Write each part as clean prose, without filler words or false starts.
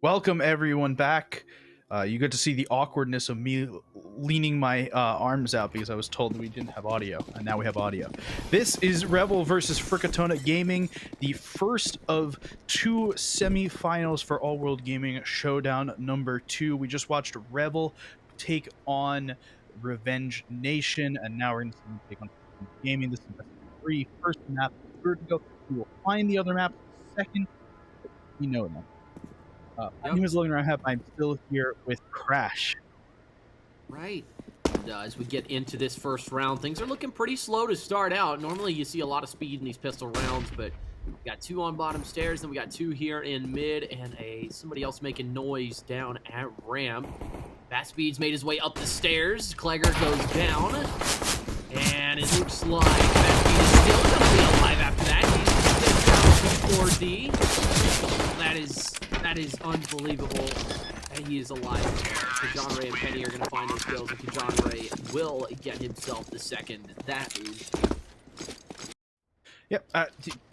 Welcome everyone back. You get to see the awkwardness of me leaning my arms out because I was told that we didn't have audio, and now we have audio. This is Revel versus FrikitonaGaming, the first of two semi-finals for All World Gaming Showdown number 2. We just watched Revel take on Revenge Nation, and now we're going to see them take on Gaming. This is best of 3. First map, Vertigo. We will find the other map second. We know them. My name is Logan Rahab. I'm still here with Crash. Right. And as we get into this first round, things are looking pretty slow to start out. Normally you see a lot of speed in these pistol rounds, but we got 2 on bottom stairs, then we got 2 here in mid, and somebody else making noise down at ramp. Bat Speed's made his way up the stairs. Klegger goes down, and it looks like Bat Speed is still going to be alive after that. He's down to 4D. That is unbelievable. And he is alive. Kajan Ray and Penny are going to find those kills, and Kajan Ray will get himself the second. That is... Yep,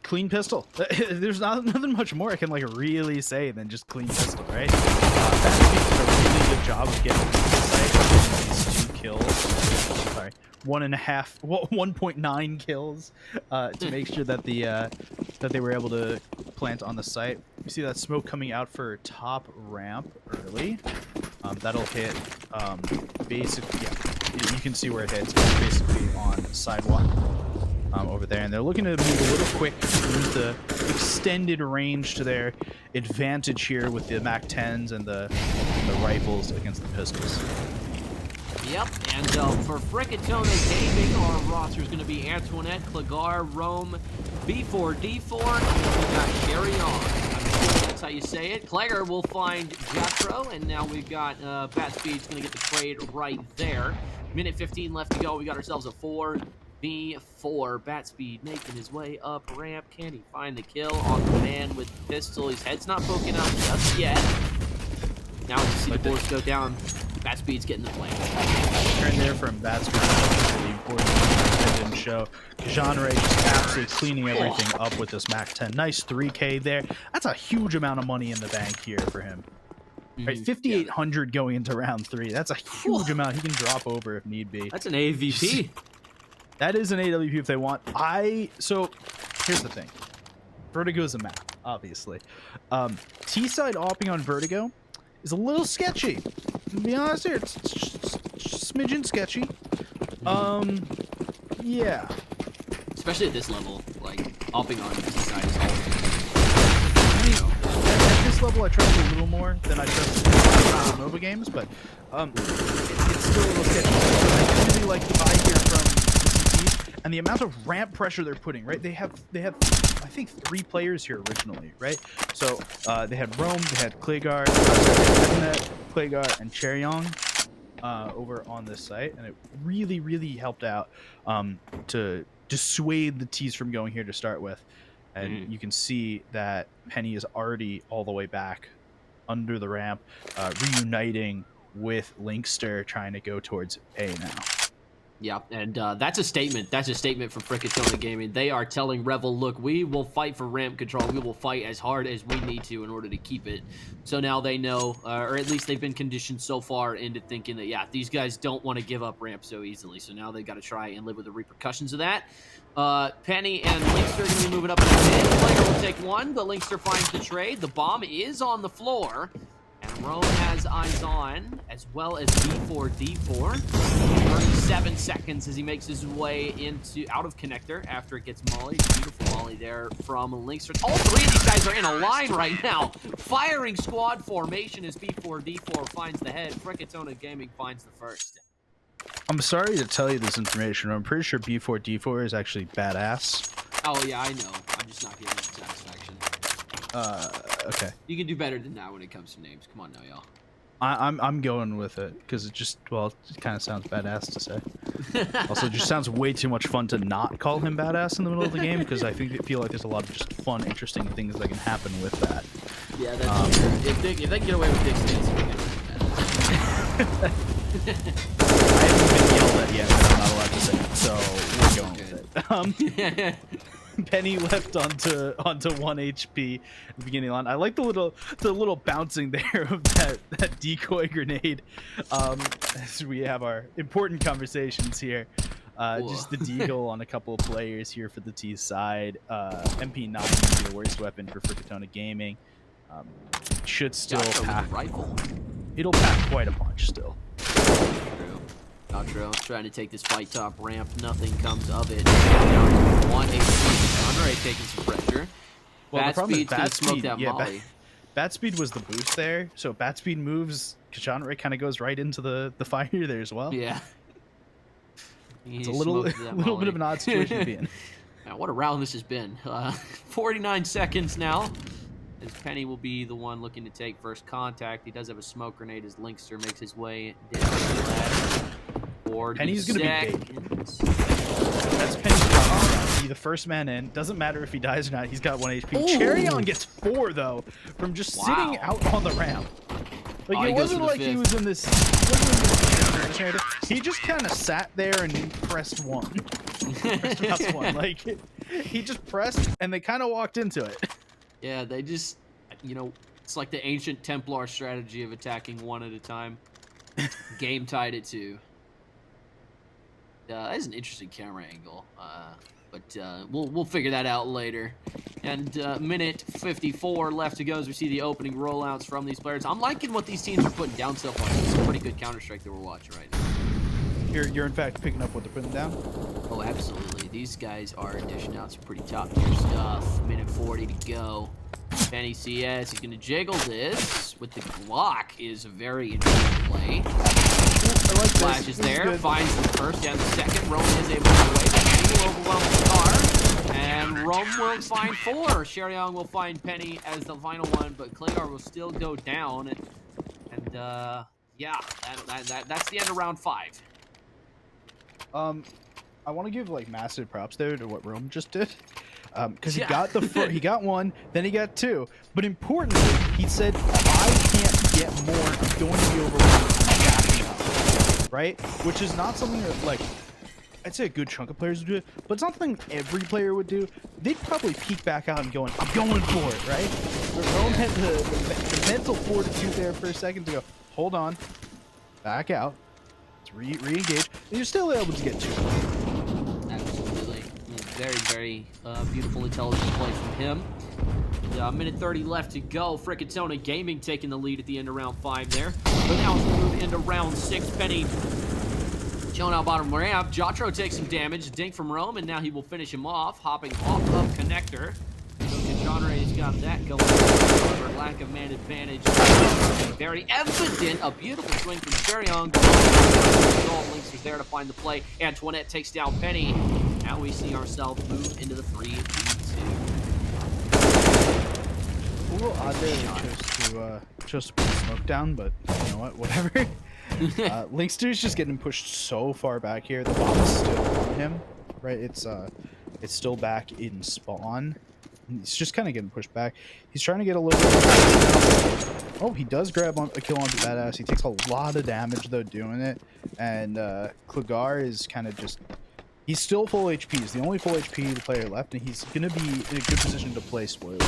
clean pistol. There's nothing much more I can really say than just clean pistol, right? That did a really good job of getting these 2 kills. Sorry, 1.9 kills to make sure that that they were able to plant on the site. You see that smoke coming out for top ramp early. That'll hit basically, yeah, you can see where it hits. It's basically on sidewalk over there, and they're looking to move a little quick, use the extended range to their advantage here with the MAC-10s and the rifles against the pistols. Yep, and for FrikitonaGaming, our roster is going to be Antoinette, Klegar, Rome, B4D4, and we got Carry On. I'm sure that's how you say it. Klegger will find Jethro, and now we've got Bat Speed's going to get the trade right there. Minute 15 left to go. We got ourselves a 4v4. Bat Speed making his way up ramp. Can he find the kill on the man with the pistol? His head's not poking out just yet. Now we see the bullets go down. Bat Speed's getting the flank. Turn there from Bat Speed. Really important. That didn't show. Kajan Ray just absolutely cleaning everything up with this MAC-10. Nice 3K there. That's a huge amount of money in the bank here for him. Right, 5,800 going into round 3. That's a huge amount. He can drop over if need be. That's an AVP. That is an AWP if they want. So here's the thing. Vertigo is a map, obviously. T-side opping on Vertigo is a little sketchy. To be honest here, it's smidgen sketchy. Yeah. Especially at this level, like, opping on T-side is always... At this level, I trust a little more than I trust in Nova games, but it's still a little sketchy. I really like the buy here from the CT, and the amount of ramp pressure they're putting, right? They have I think 3 players here originally, right? So they had Rome, they had Klegar, Klegar, and Cheryong over on this site, and it really helped out to dissuade the T's from going here to start with. And you can see that Penny is already all the way back under the ramp, reuniting with Linkster, trying to go towards A now. Yeah, and that's a statement. That's a statement from FrikitonaGaming. They are telling Revel, look, we will fight for ramp control. We will fight as hard as we need to in order to keep it. So now they know, or at least they've been conditioned so far into thinking that, yeah, these guys don't want to give up ramp so easily. So now they've got to try and live with the repercussions of that. Penny and Linkster are going to be moving up in the mid. Klegger will take one, but Linkster finds the trade. The bomb is on the floor. And Rome has eyes on, as well as B4D4. 37 seconds as he makes his way out of connector after it gets molly. Beautiful molly there from Linkster. All 3 of these guys are in a line right now. Firing squad formation as B4D4 finds the head. FrikitonaGaming finds the first. I'm sorry to tell you this information, but I'm pretty sure B4D4 is actually badass. Oh yeah, I know. I'm just not giving him satisfaction. Okay. You can do better than that when it comes to names. Come on now, y'all. I'm going with it because it just, well, it kind of sounds badass to say. Also, it just sounds way too much fun to not call him badass in the middle of the game, because I feel like there's a lot of just fun, interesting things that can happen with that. Yeah, that's true. If they can get away with big stakes, they can I haven't been yelled at yet, but I'm not allowed to say it, so we're going with it. Penny left onto 1 HP at the beginning line. I like the little bouncing there of that decoy grenade. As we have our important conversations here. Just the deagle on a couple of players here for the T side. MP9 would be the worst weapon for FrikitonaGaming. Should still pack. Rifle. It'll pack quite a punch still. Outro trying to take this fight top ramp. Nothing comes of it. Down to 1 HP. Andre taking some pressure. Well, the problem is Bat Speed, Bat Speed was the boost there. So Bat Speed moves. Kachanre kind of goes right into the fire there as well. Yeah. It's a little bit of an odd situation to be in. Man, what a round this has been. 49 seconds now. As Penny will be the one looking to take first contact. He does have a smoke grenade as Linkster makes his way down the last 40 Penny's gonna seconds. be big. That's Penny's problem. Be the first man in. Doesn't matter if he dies or not. He's got 1 HP. Ooh. Cherryon gets 4 though from just sitting out on the ramp. Like it wasn't like he was in this. He just kind of sat there and pressed 1. Pressed 1. Like he just pressed and they kind of walked into it. Yeah, they just, you know, it's like the ancient Templar strategy of attacking 1 at a time. Game tied at 2. That is an interesting camera angle, but we'll figure that out later. And minute 54 left to go as we see the opening rollouts from these players. I'm liking what these teams are putting down so far. It's a pretty good Counter-Strike that we're watching right now. You're in fact picking up what they're putting down? Oh, absolutely. These guys are dishing out some pretty top-tier stuff. Minute 40 to go. Penny CS, he's going to jiggle this with the Glock. Is a very interesting play. I like Flashes there, finds the first and the second. Rome is able to get away. Penny will overwhelm the car. And Rome will find 4. Showdown will find Penny as the final one, but Claygar will still go down. And yeah, that's the end of round 5. I want to give like massive props there to what Rome just did, because he got he got 1, then he got 2. But importantly, he said, "I can't get more. I'm going to be overwhelmed. I'm backing up." Right, which is not something that like I'd say a good chunk of players would do it, but it's not something every player would do. They'd probably peek back out and going, "I'm going for it," right? But Rome had the mental fortitude there for a second to go, "Hold on, back out." Re-engage, and you're still able to get 2. Absolutely. Very, very beautiful, intelligent play from him. Minute 30 left to go. FrikitonaGaming taking the lead at the end of round 5 there. But now as we move into round 6, Penny chilling out bottom ramp. Jotro takes some damage, dink from Rome, and now he will finish him off, hopping off of Connector. Kachanre's got that going. However, lack of man advantage. Very evident. A beautiful swing from Showdown. Links is there to find the play. Antoinette takes down Penny. Now we see ourselves move into the 3v2. A little odd there they chose to put the smoke down, but you know what? Whatever. Linkster's just getting pushed so far back here. The bomb is still on him, right? It's still back in spawn. He's just kind of getting pushed back. He's trying to get a little bit. Oh, he does grab a kill onto Badass. He takes a lot of damage though doing it, and Claygar is kind of just. He's still full HP. He's the only full HP player left, and he's gonna be in a good position to play spoiler.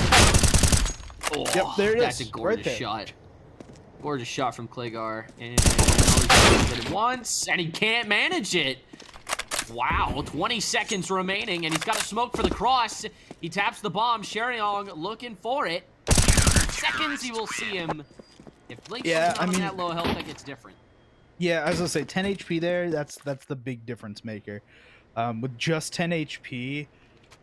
Oh, yep, there it is. That's a gorgeous right shot. Gorgeous shot from Claygar, and he's hit it once, and he can't manage it. Wow, 20 seconds remaining, and he's got a smoke for the cross. He taps the bomb. Showdown looking for it. Seconds, he will see him. If Link's not on that low health, that gets different. Yeah, as I say, 10 HP there. That's the big difference maker. With just 10 HP,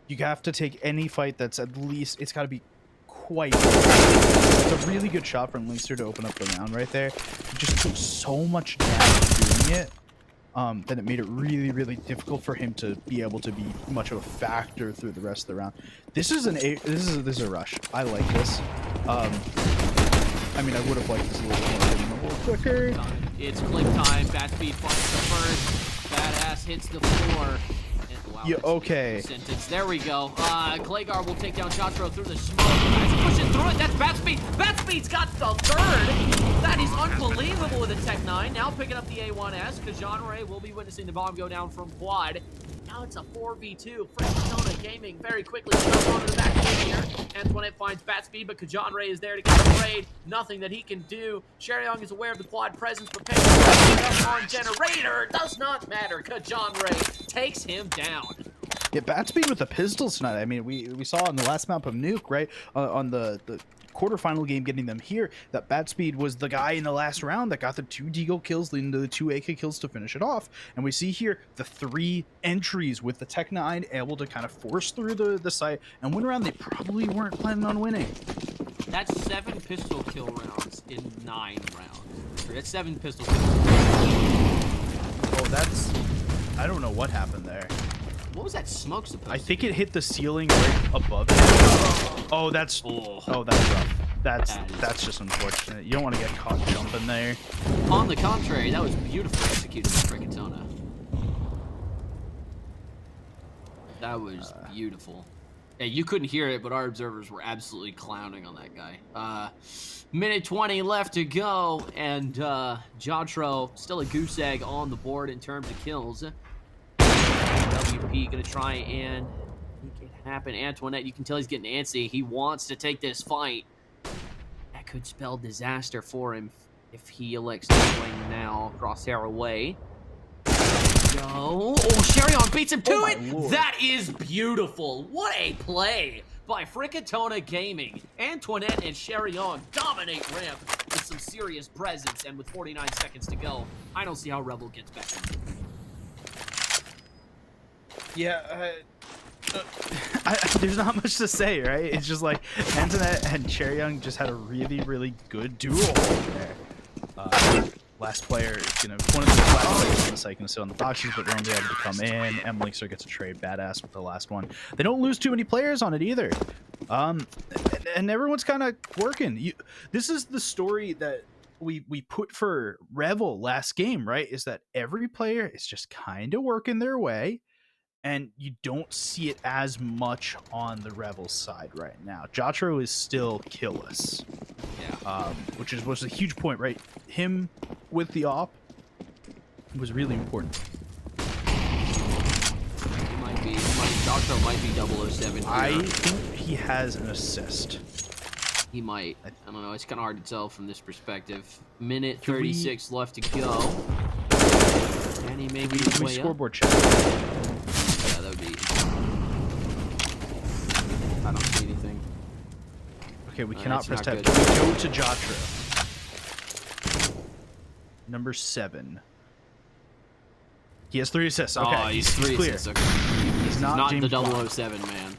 you have to take any fight that's at least. It's got to be quite. It's a really good shot from Linkster to open up the round right there. He just took so much damage doing it. That it made it really, really difficult for him to be able to be much of a factor through the rest of the round. This is a rush. I like this. I mean, I would have liked this a little quicker. It's click time. Bat Speed finds the first. Badass hits the floor. Wow, yeah, okay. Sentence. There we go. Claygar will take down Jotro through the smoke. He's pushing through it. That's Bat Speed. Bat Speed's got the 3rd. That is unbelievable with a Tech 9. Now picking up the A1S. Kachanre will be witnessing the bomb go down from quad. Now it's a 4v2. FrikitonaGaming very quickly jumps onto the back end here. Antoinette finds bat speed, but Kajanre is there to get the trade. Nothing that he can do. Showdown is aware of the quad presence, prepared to on Generator. Does not matter. Kajanre takes him down. Yeah, bat speed with the pistols tonight. I mean, we saw on the last map of Nuke, right? On the quarterfinal game, getting them here, that bat speed was the guy in the last round that got the 2 deagle kills, leading to the 2 AK kills to finish it off. And we see here the 3 entries with the Tech 9 able to kind of force through the site and win around they probably weren't planning on winning. That's 7 pistol kill rounds in 9 rounds. That's 7 pistol kills. Oh, that's... I don't know what happened there. What was that smoke supposed to be? I think it hit the ceiling right above it. Oh, that's... Oh, that's rough. That's just unfortunate. You don't want to get caught jumping there. On the contrary, that was beautifully executed by Frikitona. That was beautiful. Yeah, you couldn't hear it, but our observers were absolutely clowning on that guy. Minute 20 left to go, and Jotro still a goose egg on the board in terms of kills. WP gonna try and make it happen. Antoinette, you can tell he's getting antsy. He wants to take this fight. That could spell disaster for him if he elects to swing now. Crosshair away. Go. Oh, Sherion beats him to it. Lord. That is beautiful. What a play by FrikitonaGaming. Antoinette and Sherion dominate ramp with some serious presence, and with 49 seconds to go, I don't see how Revel gets back. Yeah, there's not much to say, right? It's just like Antoinette and Cherryyoung just had a really, really good duel there. Last player is gonna one of the last players on the site gonna sit on the boxes, but they're only able to come in. Emlixer gets a trade, badass with the last one. They don't lose too many players on it either, and everyone's kind of working. This is the story that we put for Revel last game, right? Is that every player is just kind of working their way. And you don't see it as much on the Revel side right now. Jotro is still killless. Yeah. Which was a huge point, right? Him with the op was really important. Jotro might be 007 here. I think he has an assist. He might. I don't know. It's kind of hard to tell from this perspective. Minute 36 left to go. And he may be Can we scoreboard check? Yeah, that would be... I don't see anything. Okay, we cannot press tab. We go to Jotro. Number 7. He has 3 assists. Okay, oh, he's 3 clear. assists. Okay. He's not James the Bond. 007 man.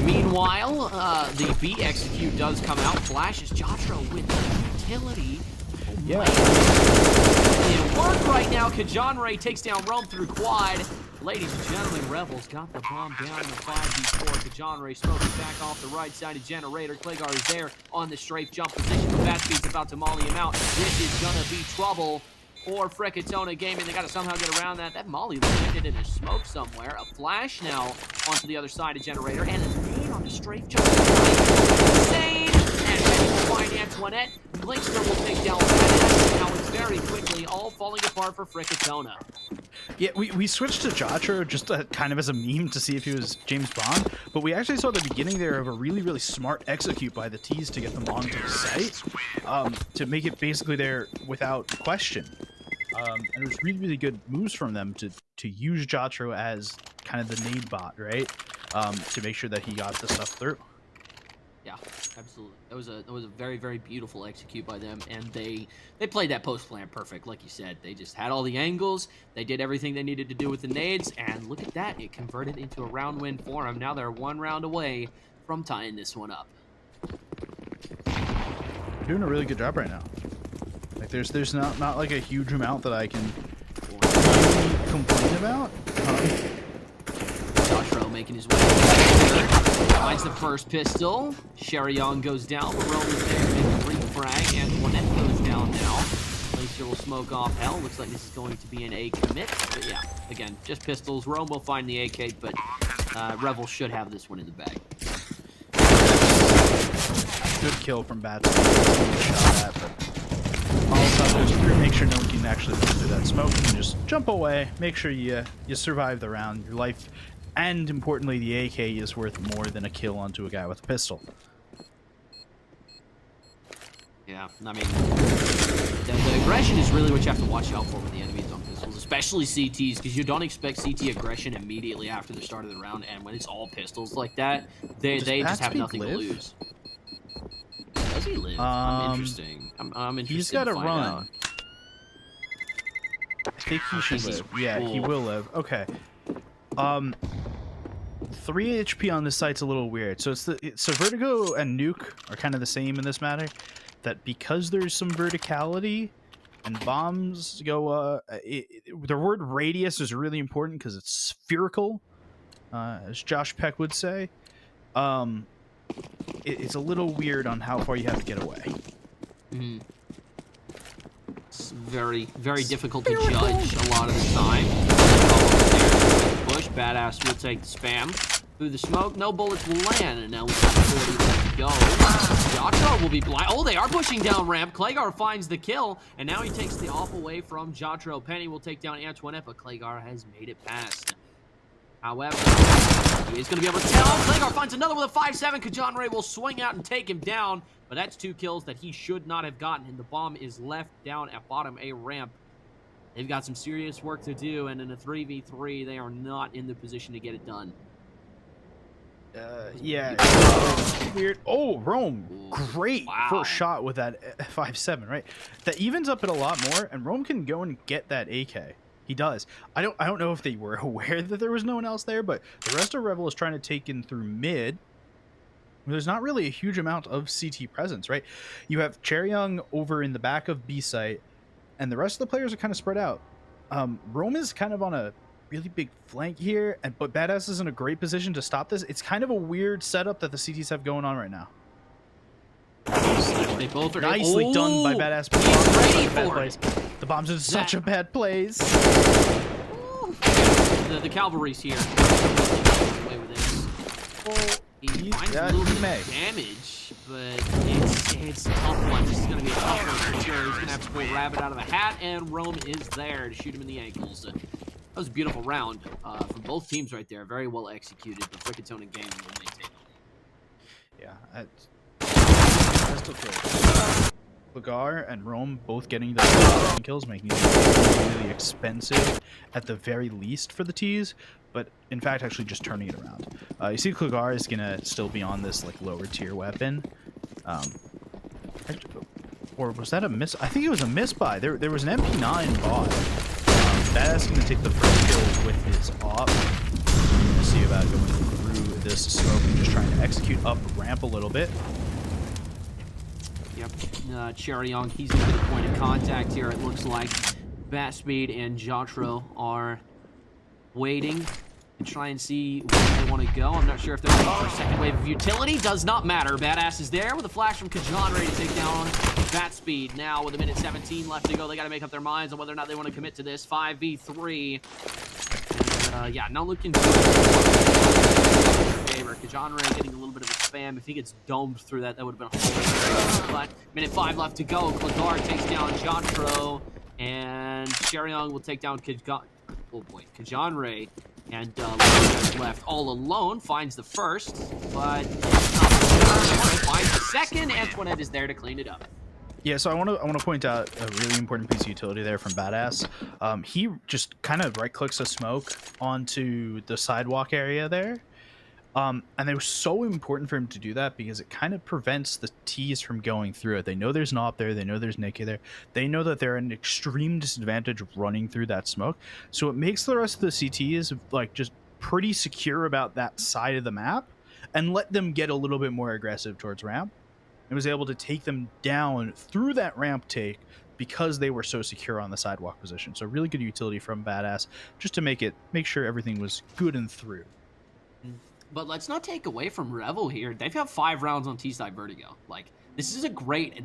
Meanwhile, the B execute does come out. Flashes Jotro with the utility. Yeah. It worked right now. Kajanre takes down Rome through quad. Ladies and gentlemen, Revel's got the bomb down in the 5v4. Kajanre smoking back off the right side of Generator. Claygar is there on the strafe jump position. The Batspeed's about to molly him out. This is gonna be trouble for FrikitonaGaming. They gotta somehow get around that. That molly landed in a smoke somewhere. A flash now onto the other side of Generator. And a nade on the strafe jump. Insane! And Ready will find Antoinette. Linkster will take down Badass. Now it's very quickly all falling apart for Frikitona. Yeah, we switched to Jotro just kind of as a meme to see if he was James Bond, but we actually saw the beginning there of a really, really smart execute by the T's to get them onto the site, to make it basically there without question. And it was really, really good moves from them to use Jotro as kind of the nade bot, right? To make sure that he got the stuff through. Yeah, absolutely. That was a very, very beautiful execute by them, and they played that post plan perfect, like you said. They just had all the angles. They did everything they needed to do with the nades, and look at that. It converted into a round win for them. Now they're 1 round away from tying this one up. They're doing a really good job right now. Like there's not like a huge amount that I can really complain about. Jotro making his way. Finds the first pistol. Sherion goes down. Rome is there to make a refrag. Antoinette goes down now. Lacer will smoke off hell. Looks like this is going to be an A commit. But yeah, again, just pistols. Rome will find the AK, but Revel should have this one in the bag. Good kill from Bats. Shot at, but Molotov goes through, make sure no one can actually move through that smoke, and just jump away. Make sure you survive the round. Your life, and importantly, the AK is worth more than a kill onto a guy with a pistol. Yeah, I mean, the aggression is really what you have to watch out for with the enemies on pistols, especially CTs, because you don't expect CT aggression immediately after the start of the round, and when it's all pistols like that, they just have nothing to lose. Does he live? I'm interested. I'm interested. He's got to find run. out. I think he should live. Yeah, he will live. Okay. 3 HP on this site's a little weird. So so Vertigo and Nuke are kind of the same in this matter. That because there's some verticality and bombs go, the word radius is really important because it's spherical, as Josh Peck would say. It's a little weird on how far you have to get away. Mm-hmm. It's very, very difficult to judge a lot of the time. Push, Badass will take the spam. Through the smoke, no bullets will land, and now we've got 40 left to go. Jatro will be blind. Oh, they are pushing down ramp. Claygar finds the kill, and now he takes the off away from Jatro. Penny will take down Antoinette, but Claygar has made it past. However, he is going to be able to tell. Claygar finds another with a 5-7. Kajanre will swing out and take him down, but that's 2 kills that he should not have gotten, and the bomb is left down at bottom A ramp. They've got some serious work to do, and in a 3v3, they are not in the position to get it done. Yeah, weird. Oh, Rome, great first shot with that 5-7, right? That evens up it a lot more, and Rome can go and get that AK. He does. I don't know if they were aware that there was no one else there, but the rest of Revel is trying to take in through mid. There's not really a huge amount of CT presence, right? You have Cherryong over in the back of B site, and the rest of the players are kind of spread out. Rome is kind of on a really big flank here, but Badass is in a great position to stop this. It's kind of a weird setup that the CTs have going on right now. They both are nicely done by Badass. He's ready for it. The bomb's in such a bad place. The cavalry's here. Away with this. He finds a little bit of damage, but it's a tough one. This is going to be a tough one for sure. He's going to have to pull Rabbit out of the hat, and Rome is there to shoot him in the ankles. That was a beautiful round from both teams right there. Very well executed, but FrikitonaGaming will maintain them. Yeah, that's okay. Lagar and Rome both getting the kills, making it really expensive at the very least for the T's, but in fact actually just turning it around. You see Klagar is gonna still be on this like lower tier weapon. Or was that a miss? I think it was a miss buy. There was an MP9 bot. Badass gonna take the first kill with his op. We'll see about going through this smoke and just trying to execute up ramp a little bit. Yep, Cherryong, he's going to be the point of contact here, it looks like. Batspeed and Jatro are waiting to try and see where they want to go. I'm not sure if they're waiting for a second wave of utility. Does not matter. Badass is there with a flash from Kajan ready to take down Batspeed. Now with a minute 17 left to go, they got to make up their minds on whether or not they want to commit to this 5v3. And, yeah, not looking good. Kajanre getting a little bit of a spam. If he gets domed through that, that would have been a whole. But minute 5 left to go. Klagar takes down Jatro, and Cherryong will take down Kajanre. And left all alone, finds the first, but finds the second. Antoinette is there to clean it up. Yeah, so I want to point out a really important piece of utility there from Badass. He just kind of right-clicks a smoke onto the sidewalk area there. And it was so important for him to do that because it kind of prevents the T's from going through it. They know there's an op there. They know there's Nikki there. They know that they're at an extreme disadvantage running through that smoke. So it makes the rest of the CTs like just pretty secure about that side of the map and let them get a little bit more aggressive towards ramp. And was able to take them down through that ramp take because they were so secure on the sidewalk position. So really good utility from Badass just to make sure everything was good and through. But let's not take away from Revel here. They've got 5 rounds on T-side Vertigo. Like, this is a great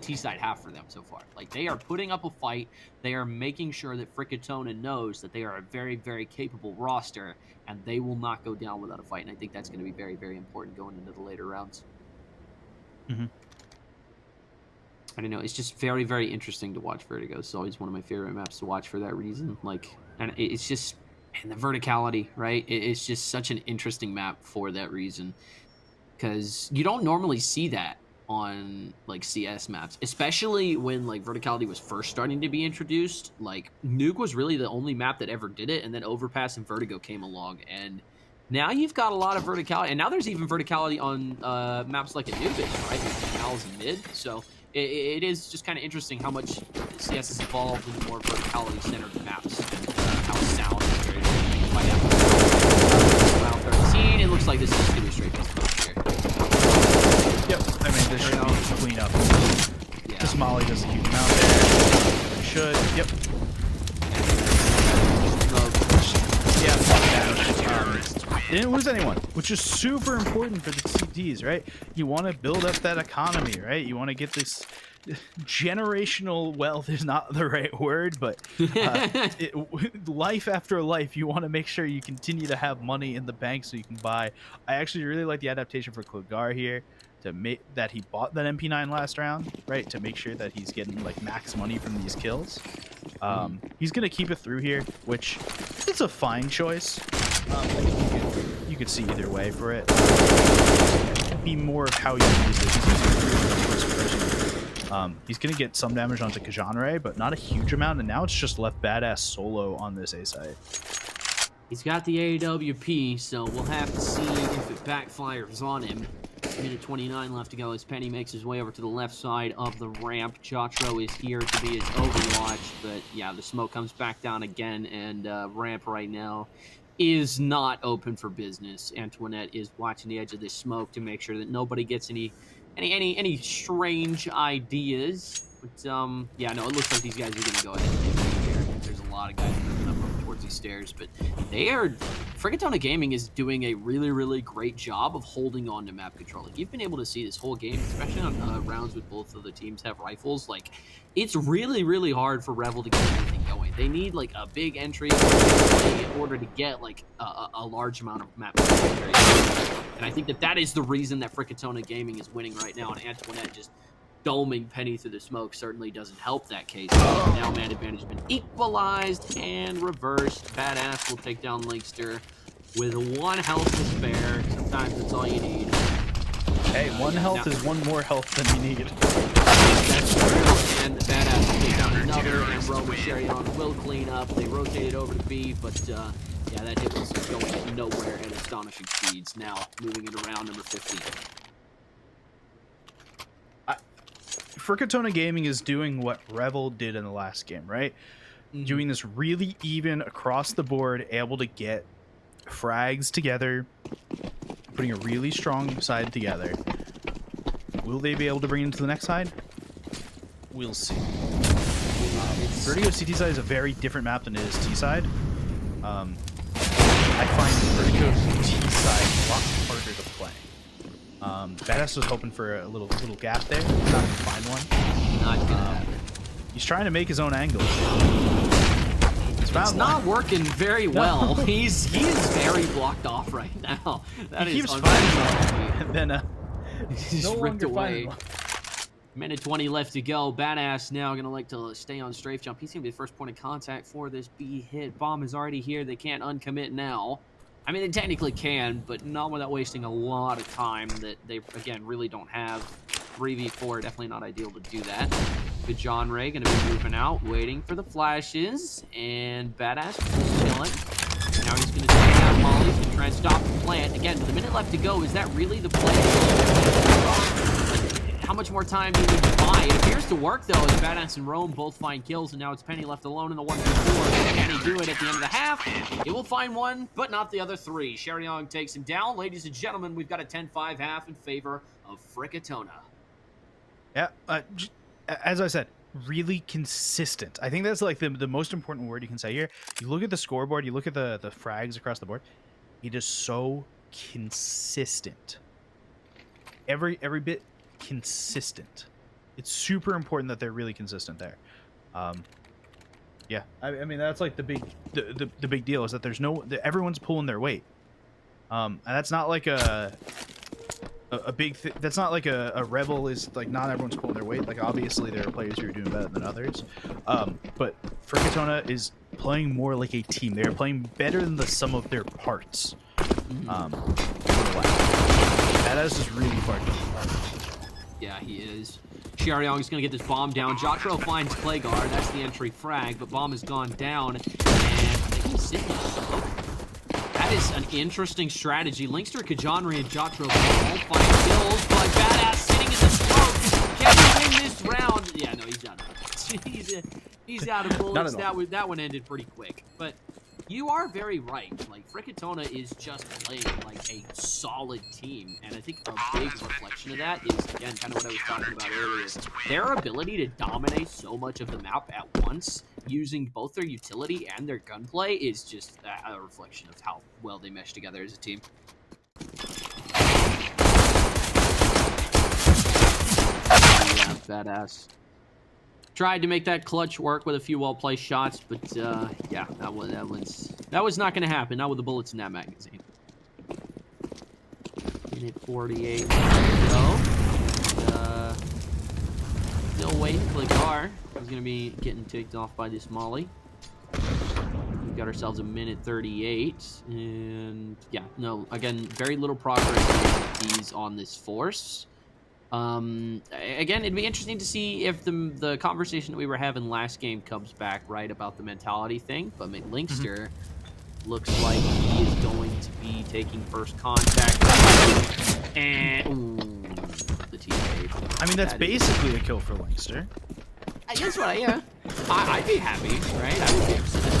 T-side half for them so far. Like, they are putting up a fight. They are making sure that Frikitona knows that they are a very, very capable roster, and they will not go down without a fight. And I think that's going to be very, very important going into the later rounds. Mm-hmm. I don't know. It's just very, very interesting to watch Vertigo. It's always one of my favorite maps to watch for that reason. Like, and it's just, and the verticality, right? It's just such an interesting map for that reason. Because you don't normally see that on like CS maps, especially when like verticality was first starting to be introduced. Like Nuke was really the only map that ever did it, and then Overpass and Vertigo came along, and now you've got a lot of verticality, and now there's even verticality on maps like Anubis, right? With canals and mid. So it is just kind of interesting how much CS has evolved into more verticality centered maps, and how sound is very quite round 13. It looks like this is just gonna be straight pistol here. Yep. I mean, this should be clean up. Yeah. This Molly does a huge amount there. It should. Yep. Yeah. Didn't lose anyone, which is super important for the CTs, right? You want to build up that economy, right? You want to get this generational wealth is not the right word, but life after life, you want to make sure you continue to have money in the bank so you can buy. I actually really like the adaptation for Klogar here to make that he bought that MP9 last round, right? To make sure that he's getting like max money from these kills. He's gonna keep it through here, which it's a fine choice. I think you could see either way for it. It'd be more of how you use it. He's using it for the first person. He's gonna get some damage onto Kajanre, but not a huge amount, and now it's just left Badass solo on this A site. He's got the AWP, so we'll have to see if it backfires on him. Minute 29 left to go as Penny makes his way over to the left side of the ramp. Jotro is here to be his overwatch, but yeah, the smoke comes back down again, and ramp right now is not open for business. Antoinette is watching the edge of this smoke to make sure that nobody gets any strange ideas. But yeah, no, it looks like these guys are gonna go ahead and take it here. There's a lot of guys moving up towards these stairs, but FrikitonaGaming is doing a really, really great job of holding on to map control. Like, you've been able to see this whole game, especially on rounds with both of the teams have rifles. Like, it's really, really hard for Revel to get anything going. They need like a big entry in order to get like a large amount of map control. And I think that is the reason that FrikitonaGaming is winning right now, and Antoinette just doming Penny through the smoke certainly doesn't help that case. Now man advantage has been equalized and reversed. Badass will take down Linkster with 1 health to spare. Sometimes that's all you need. Hey, 1 health is 1 more health than you need. That's true. And Badass will take down another, and Roman Sherion will clean up. They rotated over to B, but yeah, that hit was going nowhere at astonishing speeds. Now moving into round number 15. FrikitonaGaming is doing what Revel did in the last game, right? Doing this really even across the board, able to get frags together, putting a really strong side together. Will they be able to bring it to the next side? We'll see. Vertigo CT side is a very different map than it is T side. I find Vertigo T side a lot harder to play. Badass was hoping for a little gap there. Not gonna find one. Not gonna happen. He's trying to make his own angle. It's not working very well. No. He's very blocked off right now. That he is keeps finding one, and then he's no ripped away. Minute 20 left to go. Badass now gonna like to stay on strafe jump. He's gonna be the first point of contact for this B hit. Bomb is already here. They can't uncommit now. I mean, they technically can, but not without wasting a lot of time that they, again, really don't have. 3v4, definitely not ideal to do that. Good John Ray going to be moving out, waiting for the flashes, and Badass chilling. Now he's going to take out Molly. He's going to try and stop the plant. Again, with a minute left to go, is that really the play? How much more time do you need to buy? It appears to work, though, as Badass and Rome both find kills, and now it's Penny left alone in the 1v4. Can he do it at the end of the half? He will find one, but not the other 3. Sherion takes him down. Ladies and gentlemen, we've got a 10-5 half in favor of Frikitona. Yeah, as I said, really consistent. I think that's like the most important word you can say here. You look at the scoreboard, you look at the frags across the board. It is so consistent. Every bit consistent. It's super important that they're really consistent there. Yeah, I mean that's like the big deal is that there's everyone's pulling their weight. And that's not like a a big thing. That's not like a Revel is like not everyone's pulling their weight. Like obviously there are players who are doing better than others, but Frikitona is playing more like a team. They are playing better than the sum of their parts. Badass is really far down. Yeah, he is. Showdown is going to get this bomb down. Jotro finds Claygar. That's the entry frag, but bomb has gone down, and I think he's sitting. That is an interesting strategy. Linkster, Kajanri, and Jotro all find kills, but Badass sitting in the smoke. Can he win this round? Yeah, no, he's out of bullets. he's out of bullets. That one ended pretty quick. But you are very right. Like, Frikitona is just playing like a solid team, and I think a big reflection of that is, again, kind of what I was talking about earlier. Their ability to dominate so much of the map at once, using both their utility and their gunplay, is just a reflection of how well they mesh together as a team. Yeah, badass. Tried to make that clutch work with a few well-placed shots, but yeah, that was not going to happen. Not with the bullets in that magazine. Minute 48. Go. Still waiting. Claygar is going to be getting ticked off by this molly. We've got ourselves a minute 38, and yeah, no, again, very little progress with these on this force. Again, it'd be interesting to see if the conversation that we were having last game comes back, right, about the mentality thing. But Linkster looks like he is going to be taking first contact. And ooh, the TK. I mean, that's basically a kill for Linkster. I guess what I'd be happy, right? I would be upset.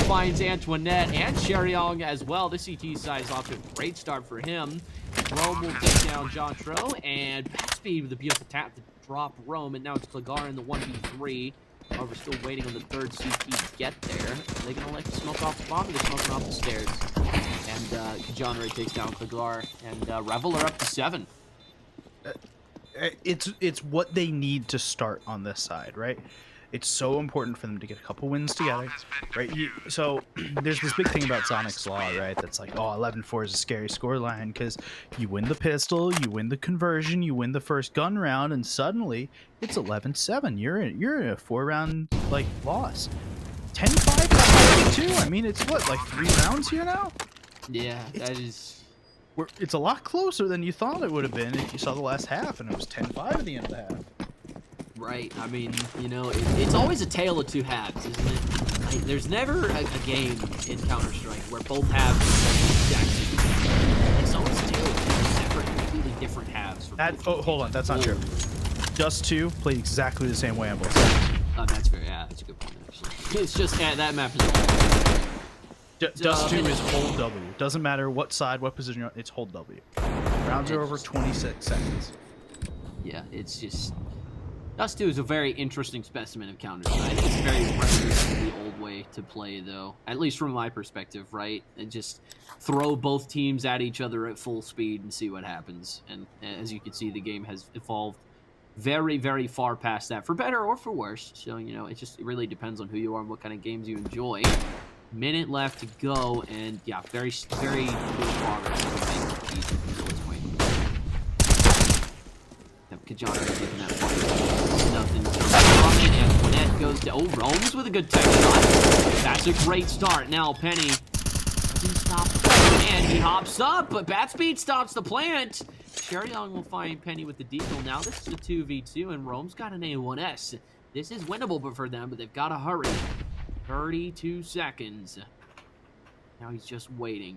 Finds Antoinette and Sheriong as well. The CT side is off to a great start for him. Rome will take down Jotro, and Backspeed with a beautiful tap to drop Rome, and now it's Claygar in the 1v3. However, still waiting on the third CT to get there. Are they going to let the smoke off the bomb, or are they smoking off the stairs? And Kajanri takes down Claygar, and Revel are up to 7. It's what they need to start on this side, right? It's so important for them to get a couple wins together, right? So there's this big thing about Sonic's Law, right? That's like, oh, 11-4 is a scary scoreline because you win the pistol, you win the conversion, you win the first gun round, and suddenly it's 11-7. You're in a 4-round like loss. 10-5 too. I mean, it's what, like 3 rounds here now? Yeah, that is. It's a lot closer than you thought it would have been if you saw the last half, and it was 10-5 at the end of the half. Right. I mean, you know, it's always a tale of two halves, isn't it? Like, there's never a game in Counter-Strike where both halves are exact same. It's always two separate, completely different halves. Oh, hold on. That's not true. Dust 2 played exactly the same way on both sides. Oh, that's fair. Yeah, that's a good point, actually. It's just, that map is... Dust 2 is hold W. Doesn't matter what side, what position you're on, it's hold W. Rounds are over 26 seconds. Yeah, it's just... Dust 2 is a very interesting specimen of Counter-Strike. It's very reminiscent of the old way to play, though. At least from my perspective, right? And just throw both teams at each other at full speed and see what happens. And as you can see, the game has evolved very, very far past that, for better or for worse. So, you know, it really depends on who you are and what kind of games you enjoy. Minute left to go, and yeah, very, very good progress. Kajanri taking that fight. Nothing from it. Antoinette goes to... Oh, Rome's with a good tech shot. That's a great start. Now, Penny doesn't stop the plant, and he hops up, but Batspeed stops the plant. Sheriong will find Penny with the deagle. Now, this is a 2v2, and Rome's got an A1S. This is winnable for them, but they've got to hurry. 32 seconds. Now he's just waiting.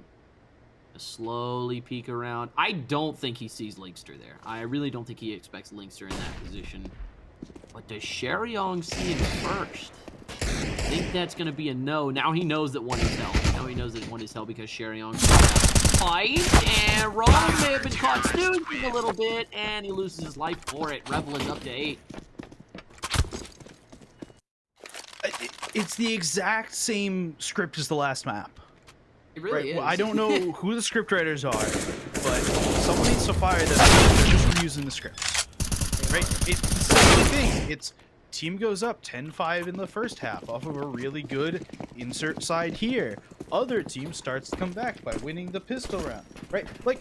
Slowly peek around. I don't think he sees Linkster there. I really don't think he expects Linkster in that position. But does Sheriong see him first? I think that's going to be a no. Now he knows that one is hell. Now he knows that one is hell because Sheriong fight, and Ron may have been caught snoozing a little bit, and he loses his life for it. Revel is up to 8. It's the exact same script as the last map. It really is. Well, I don't know who the script writers are, but someone needs to fire them. They're just reusing the script. Right? It's the same thing. It's team goes up 10-5 in the first half off of a really good insert side here. Other team starts to come back by winning the pistol round. Right? Like,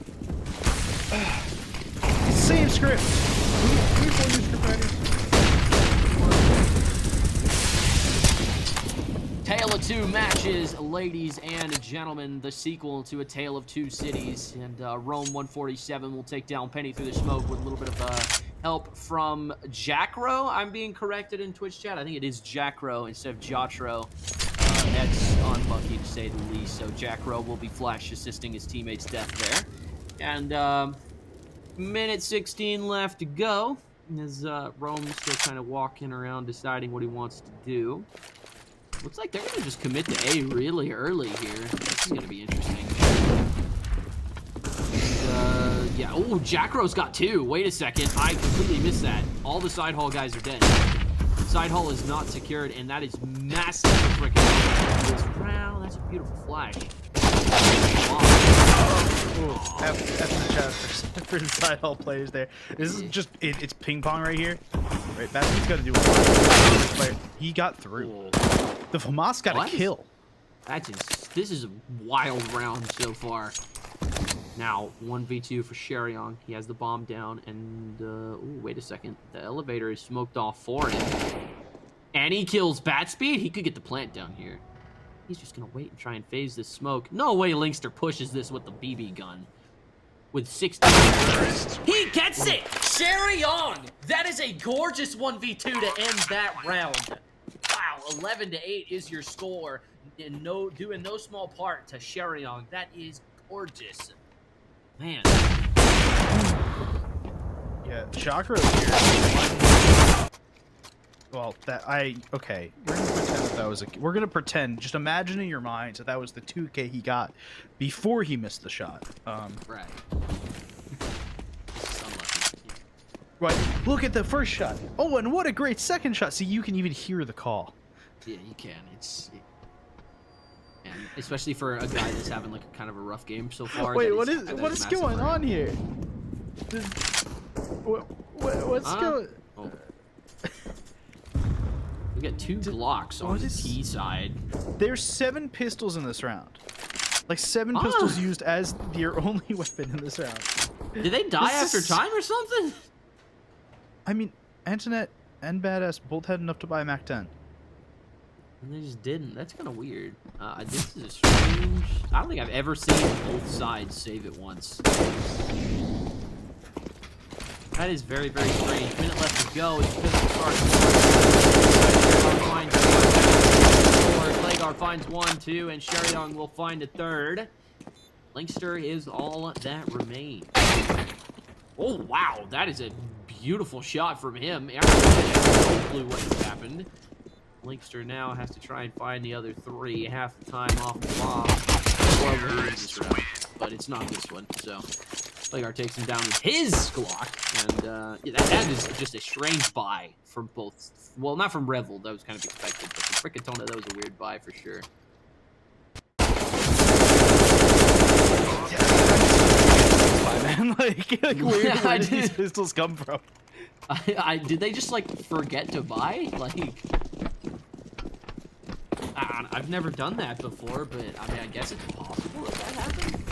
same script. We four new script writers. Tale of Two Matches, ladies and gentlemen, the sequel to A Tale of Two Cities. And Rome 147 will take down Penny through the smoke with a little bit of help from Jackro. I'm being corrected in Twitch chat. I think it is Jackro instead of Jotro. That's unlucky to say the least. So Jackro will be flash assisting his teammate's death there. And minute 16 left to go. As Rome's still kind of walking around deciding what he wants to do. Looks like they're going to just commit to A really early here. This is going to be interesting. And, yeah. Oh, Jackro's got two. Wait a second. I completely missed that. All the side hall guys are dead. Side hall is not secured, and that is massive for freaking. Wow, that's a beautiful flash. Oh, F in the chat for the side hall players there. This is just, it's ping pong right here. Right, Batsman's got to do it. He got through. The FAMAS got a kill. This is a wild round so far. Now, 1v2 for Sherion. He has the bomb down, and, ooh, wait a second. The elevator is smoked off for him. And he kills Batspeed? He could get the plant down here. He's just gonna wait and try and phase this smoke. No way Linkster pushes this with the BB gun. With 60. He gets it! Sherion! That is a gorgeous 1v2 to end that round. Wow, 11-8 is your score. And due in no small part to Sherion. That is gorgeous. Man. Yeah, Chakra here. Well, okay. We're gonna pretend that was we're gonna pretend. Just imagine in your minds that was the 2K he got before he missed the shot. Right. Right. Look at the first shot. Oh, and what a great second shot. See, you can even hear the call. Yeah, you can. And especially for a guy that's having like a kind of a rough game so far. Wait, what is going on here? What's going? Oh. We got two Glocks on the T side. There's 7 pistols in this round. Like 7 pistols used as your only weapon in this round. Did they die after time or something? I mean, Antoinette and Badass both had enough to buy a Mac 10. And they just didn't. That's kind of weird. This is a strange. I don't think I've ever seen both sides save it once. That is very, very strange. Minute left to go. It's pistol starts. Legar finds 1, 2, and Sherion will find a third. Linkster is all that remains. Oh, wow. That is a beautiful shot from him. I have no clue what just happened. Linkster now has to try and find the other 3 half the time off the bomb. But it's not this one, so Legar takes him down with his Glock, and yeah, that is just a strange buy from both. Well, not from Revel, that was kind of expected, but from Frikitona, that was a weird buy for sure. Yeah, man, like where did these pistols come from? Did they just like forget to buy? Like, I've never done that before, but I mean, I guess it's possible that that happened.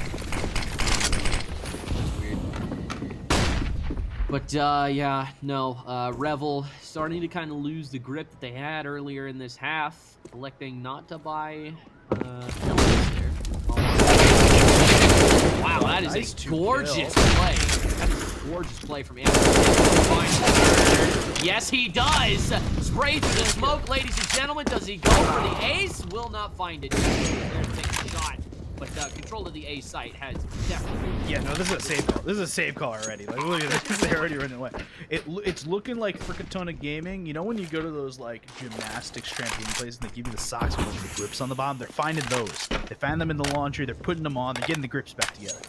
But, yeah, no, Revel starting to kind of lose the grip that they had earlier in this half, electing not to buy, elements there. Wow, that is nice, a gorgeous play. That is a gorgeous play from Anderson. Yes, he does! Spray through the smoke, ladies and gentlemen. Does he go for the ace? Will not find it. There to take a shot. But control of the A site has definitely. Yeah, no, this is a save call. This is a save call already. Like, look at this. They're already running away. It's looking like FrikitonaGaming. You know when you go to those like gymnastics trampoline places and they give you the socks with the grips on the bottom? They're finding those. They find them in the laundry. They're putting them on. They're getting the grips back together.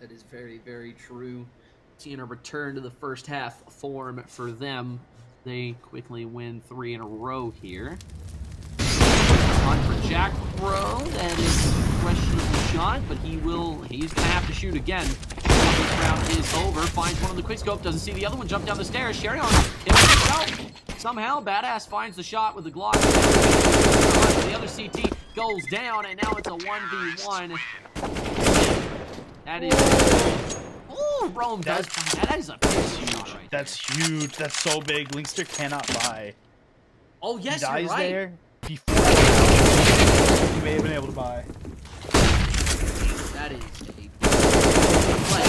That is very, very true. Seeing a return to the first half form for them. They quickly win 3 in a row here. On for Jack Bro, that is a questionable shot, but he's gonna have to shoot again. This round is over. Finds one on the quickscope, doesn't see the other one jump down the stairs. Sherion kills himself. Somehow, Badass finds the shot with the Glock. The other CT goes down, and now it's a 1v1. That is. Oh! Oh, Rome does find that. That is a big shot right That's huge. That's so big. Linkster cannot buy. Oh, yes, He dies you're right. there before he may have been able to buy. That is a play.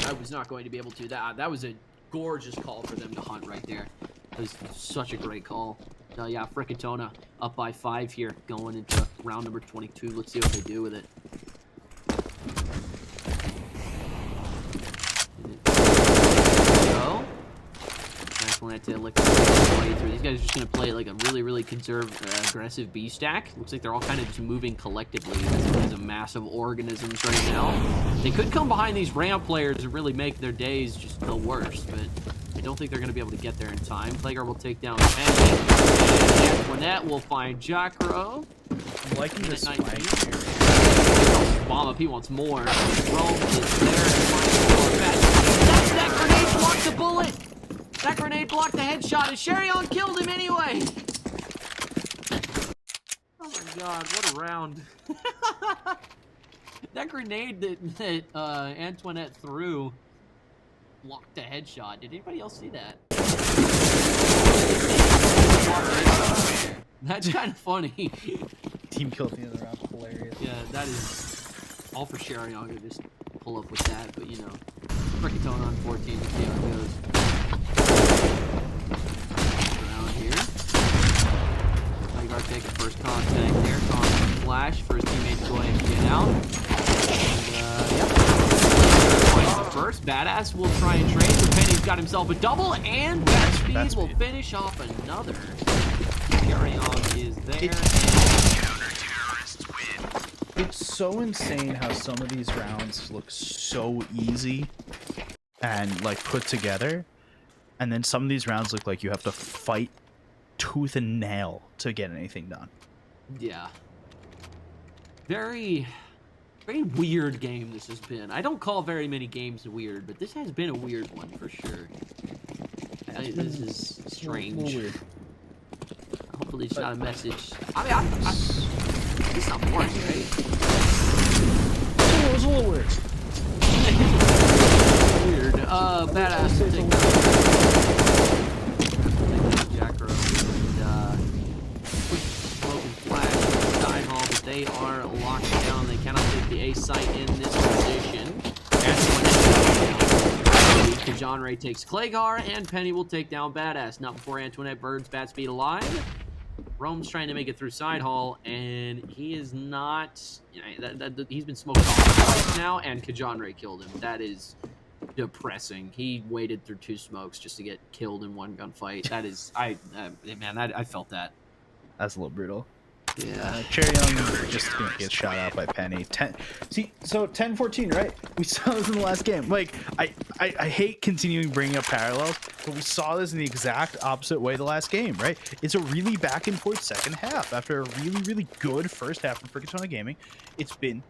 I was not going to be able to. That was a gorgeous call for them to hunt right there. That was such a great call. Yeah, Frikitona up by 5 here, going into round number 22. Let's see what they do with it. Go. Nice look through. These guys are just going to play like a really aggressive B stack. Looks like they're all kind of just moving collectively as a mass of organisms right now. They could come behind these ramp players and really make their days just the worst, but I don't think they're going to be able to get there in time. Plagueguard will take down Penny. And Antoinette will find Jackro. I'm liking this flank here. Bomb up, he wants more. Rome is there. That grenade blocked the bullet! That grenade blocked the headshot, and Sherion killed him anyway! Oh my god, what a round. That grenade that Antoinette threw blocked the headshot. Did anybody else see that? That's kind of funny. Team kill at the end of the round. Hilarious. Yeah, that is all for Sherry. I'm gonna just pull up with that, but you know, Frikitona on 14 to see how it goes. Around here. Plagueguard taking first contact there. Contact flash for his teammate to go ahead and get out. And, yep. Finds the first. Badass will try and trade, but Penny's got himself a double, and Batspeed will finish off another. Carry on is there. It's so insane how some of these rounds look so easy and like put together, and then some of these rounds look like you have to fight tooth and nail to get anything done. Yeah. Very weird game this has been. I don't call very many games weird, but this has been a weird one for sure. This is strange. Weird. Hopefully it's not a message. I mean, it's not boring, right? It was a little weird. Weird. Badass will take Jackro and quick smoke and flash side hall, but they are locked down. They cannot take the A site in this position. Kajanre takes Plagueguard, and Penny will take down Badass. Not before Antoinette burns Batspeed alive. Rome's trying to make it through side hall, and he is not. You know, he's been smoked off twice now, and Kajanre killed him. That is depressing. He waited through 2 smokes just to get killed in one gunfight. That is, man, I felt that. That's a little brutal. Yeah. Cherry Young just gonna get shot out by Penny. 10-14, right? We saw this in the last game. Like, I hate continuing bringing up parallels, but we saw this in the exact opposite way the last game, right? It's a really back and forth second half. After a really good first half from FrikitonaGaming, it's been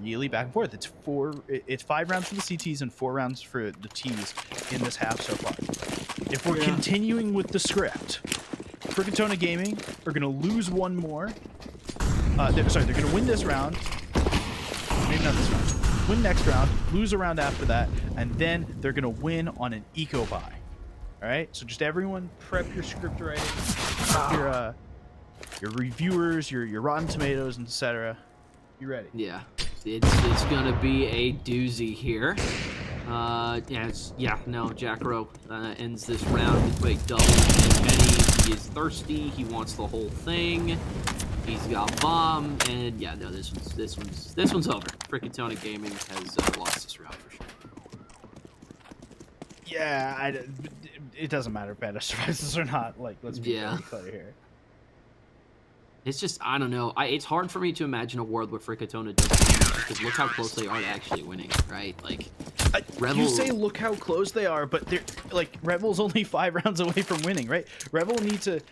really back and forth. It's 5 rounds for the CTs and 4 rounds for the Ts in this half so far. If we're continuing with the script, FrikitonaGaming are going to lose one more. They're going to win this round. Maybe not this round. Win next round, lose a round after that, and then they're going to win on an eco buy. All right? So just everyone prep your script writing, your reviewers, your Rotten Tomatoes, etc. You ready? Yeah. It's going to be a doozy here. Jackro ends this round with a double, and Benny, he is thirsty. He wants the whole thing. He's got bomb, and yeah, no, this one's over. FrikitonaGaming has lost this round for sure. Yeah, it doesn't matter if Beta survives this or not. Like, let's be very clear here. It's just, I don't know. It's hard for me to imagine a world where Frikitona doesn't, because look how close they are to actually winning, right? Like, Revel... You say look how close they are, but they're like Revel's only 5 rounds away from winning, right? Revel need to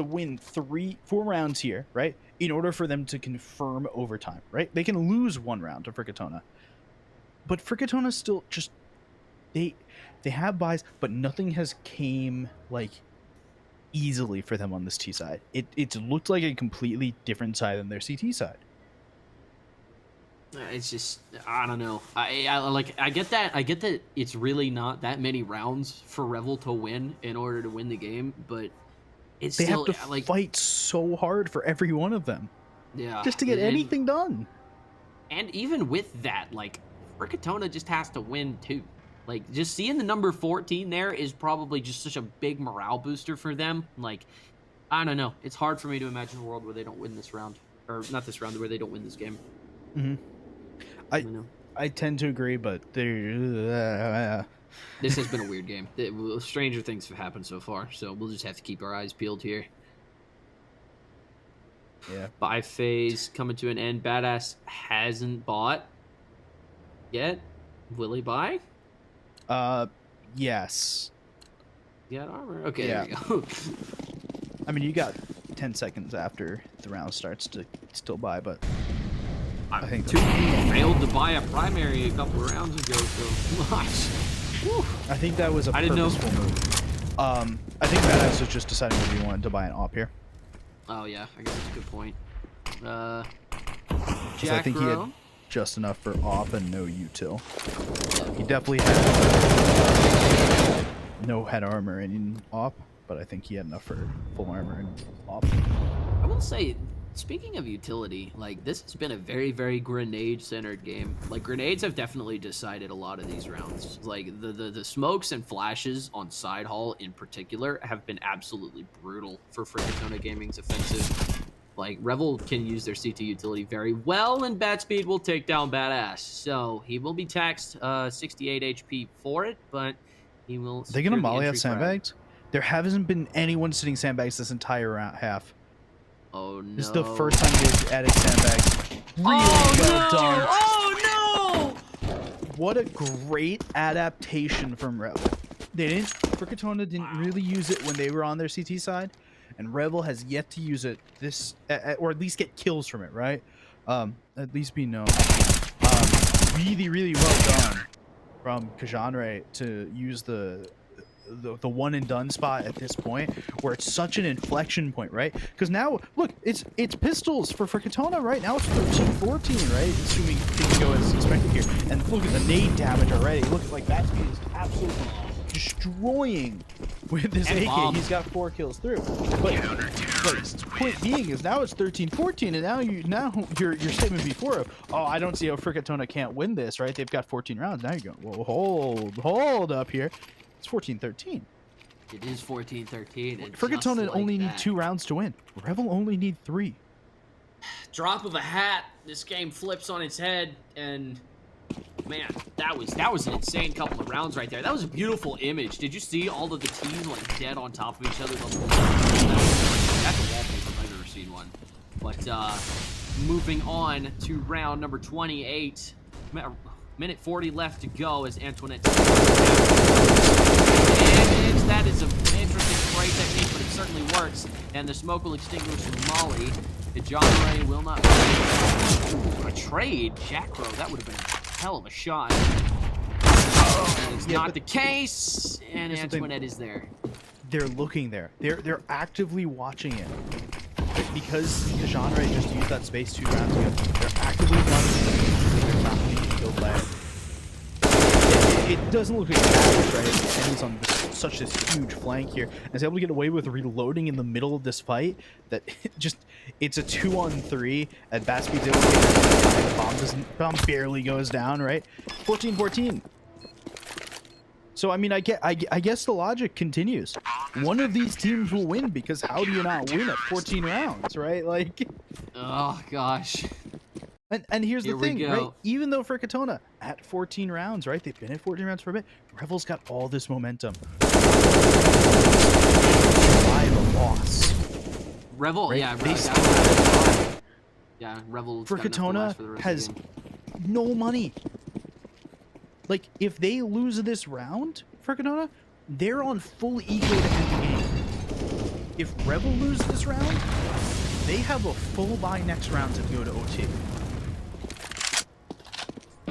win 4 rounds here, right? In order for them to confirm overtime, right? They can lose 1 round to Frikitona, but Frikitona still just they have buys, but nothing has came like easily for them on this T side. It looked like a completely different side than their CT side. It's just, I don't know. I get that it's really not that many rounds for Revel to win in order to win the game, but it's They still have to like, fight so hard for every one of them yeah, just to get anything done. And even with that, like, Frikitona just has to win too. Like, just seeing the number 14 there is probably just such a big morale booster for them. Like, I don't know. It's hard for me to imagine a world where they don't win this round, or not this round, where they don't win this game. Mm-hmm. I tend to agree, but there. This has been a weird game. Stranger things have happened so far, so we'll just have to keep our eyes peeled here. Yeah. Buy phase coming to an end. Badass hasn't bought yet. Will he buy? Yes. You got armor? Okay, yeah. There we go. I mean, you got 10 seconds after the round starts to still buy, but I think two people failed to buy a primary a couple of rounds ago, so gosh. I think that was a purposeful move. I think Badass was just deciding whether he wanted to buy an op here. Oh yeah, I guess that's a good point. I think he had just enough for op and no util. He definitely had no head armor in op, but I think he had enough for full armor in op. I will say, speaking of utility, like, this has been a very, very grenade-centered game. Like, grenades have definitely decided a lot of these rounds. Like, the smokes and flashes on side hall in particular have been absolutely brutal for FrikitonaGaming's offensive. Like, Revel can use their CT utility very well, and Bat Speed will take down Badass. So, he will be taxed 68 HP for it, but he will... Are they going to molly out sandbags? There hasn't been anyone sitting sandbags this entire half. Oh no. This is the first time they've added sandbags. Really well done. Oh no! What a great adaptation from Revel. Frikitona didn't really use it when they were on their CT side, and Revel has yet to use it or at least get kills from it, right? At least be known. Really, really well done from Kajanre to use the one and done spot at this point, where it's such an inflection point, right? Because now look, it's pistols for Frikitona right now. It's 13-14, right? Assuming things go as expected here. And look at the nade damage already. Look, like that speed is absolutely destroying with this AK. Bomb. He's got 4 kills through. But point being is now it's 13-14, and now your statement before of, oh, I don't see how Frikitona can't win this, right? They've got 14 rounds. Now you're going, well, hold up here. It's 14-13. It is 14-13. Frikitona only need 2 rounds to win. Revel only need 3. Drop of a hat. This game flips on its head, and man, that was an insane couple of rounds right there. That was a beautiful image. Did you see all of the teams like dead on top of each other? That's a wallpaper if I've ever seen one. But moving on to round number 28. Minute 40 left to go as Antoinette. That is an interesting spray technique, but it certainly works. And the smoke will extinguish Molly. The John Ray will not. A trade, Jackro. That would have been a hell of a shot. It's not the case, and Antoinette is there. They're looking there. They're actively watching it. Because the genre just used that space 2 rounds ago, they're actively watching it. They're not being killed by it. It doesn't look like it's right. And he's on such this huge flank here. And is able to get away with reloading in the middle of this fight. That it's a 2-on-3. And Bat Speed's able to get the bomb barely goes down, right? 14-14. So I mean, I guess the logic continues. One of these teams will win, because how do you not win at 14 rounds, right? Like, oh gosh. And here's the thing, right? Even though Frikitona at 14 rounds, right? They've been at 14 rounds for a bit. Revel's got all this momentum. By the loss. Revel, right? Yeah, Revel. Frikitona has no money. Like, if they lose this round, Frikitona, they're on full eco to end the game. If Revel loses this round, they have a full buy next round to go to OT.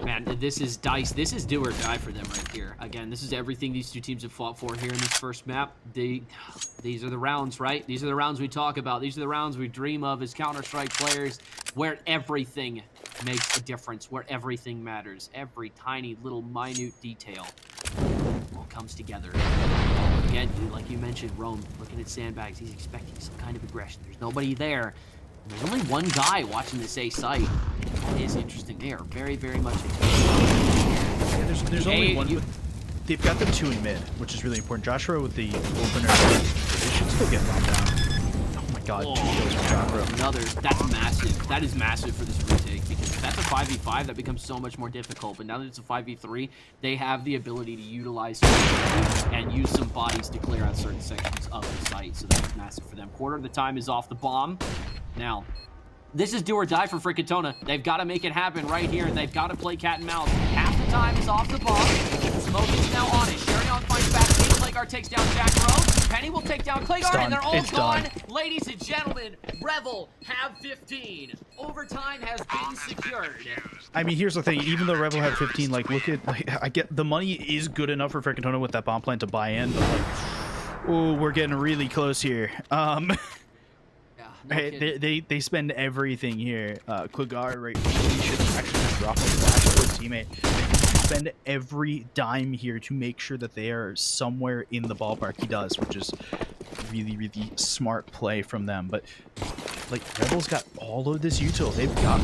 Man, Man, this is DICE. This is do or die for them right here. Again, this is everything these two teams have fought for here in this first map. These are the rounds, right? These are the rounds we talk about. These are the rounds we dream of as Counter-Strike players, where everything makes a difference, where everything matters. Every tiny little minute detail all comes together. Again, dude, like you mentioned, Rome looking at sandbags. He's expecting some kind of aggression. There's nobody there. There's only one guy watching this A site. That is interesting. They are very, very much Yeah, there's only one. They've got the 2 in mid, which is really important. Joshua with the opener. They should still get bombed down. Oh my god, 2 kills from Joshua. Another. That's massive. That is massive for this retake, because if that's a 5v5, that becomes so much more difficult. But now that it's a 5v3, they have the ability to utilize and use some bodies to clear out certain sections of the site. So that's massive for them. Quarter of the time is off the bomb. Now, this is do or die for Frikitona. They've got to make it happen right here, and they've got to play cat and mouse. Half the time is off the bomb. Smoke is now on it. Showdown fights back. Claygar takes down Jack Rowe. Penny will take down Claygar, and they're all gone. Ladies and gentlemen, Revel have 15. Overtime has been secured. I mean, here's the thing. Even though Revel had 15, like, look at, like, I get the money is good enough for Frikitona with that bomb plant to buy in, but like, oh, we're getting really close here. No they spend everything here. Claygar, right? He should actually just drop a flash to his teammate. They spend every dime here to make sure that they are somewhere in the ballpark. He does, which is really, really smart play from them. But like, Revel's got all of this util. They've got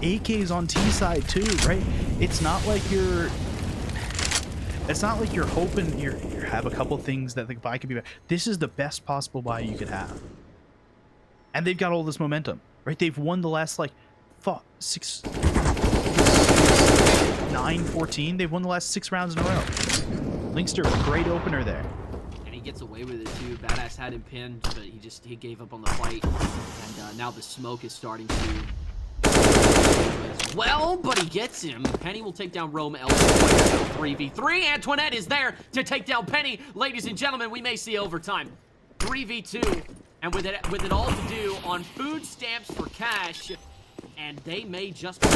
AKs on T side too, right? It's not like you're. It's not like you're hoping you have a couple things that the buy could be better. This is the best possible buy you could have. And they've got all this momentum, right? They've won the last, like, 9-14. They've won the last 6 rounds in a row. Linkster, great opener there. And he gets away with it, too. Badass had him pinned, but he gave up on the fight. And now the smoke is starting to... Well, but he gets him. Penny will take down Rome elsewhere. 3v3. Antoinette is there to take down Penny. Ladies and gentlemen, we may see overtime. 3v2. And with it all to do on food stamps for cash, and they may just... Jacro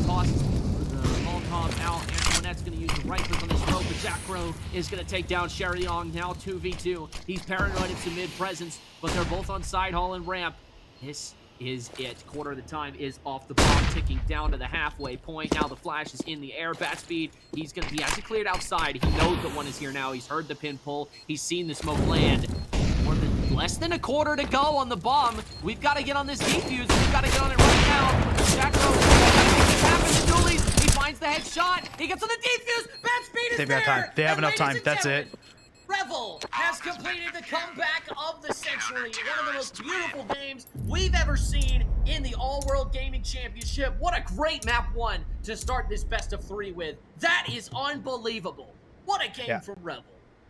tosses the Molotov out. Antoinette's going to use the right click on the smoke, but Jacro is going to take down Sherry Young, now 2v2. He's paranoid of some mid-presence, but they're both on side hall and ramp. This is it. Quarter of the time is off the bomb, ticking down to the halfway point. Now the flash is in the air, bat speed. He has it cleared outside. He knows that one is here now. He's heard the pin pull. He's seen the smoke land. Less than a quarter to go on the bomb. We've got to get on this defuse. We've got to get on it right now. Jacko, this happens to Dooley's. He finds the headshot. He gets on the defuse. Bat speed is there. They've got time. They have enough time. That's it. Revel has completed the comeback of the century. One of the most beautiful games we've ever seen in the All-World Gaming Championship. What a great map 1 to start this best of 3 with. That is unbelievable. What a game from Revel.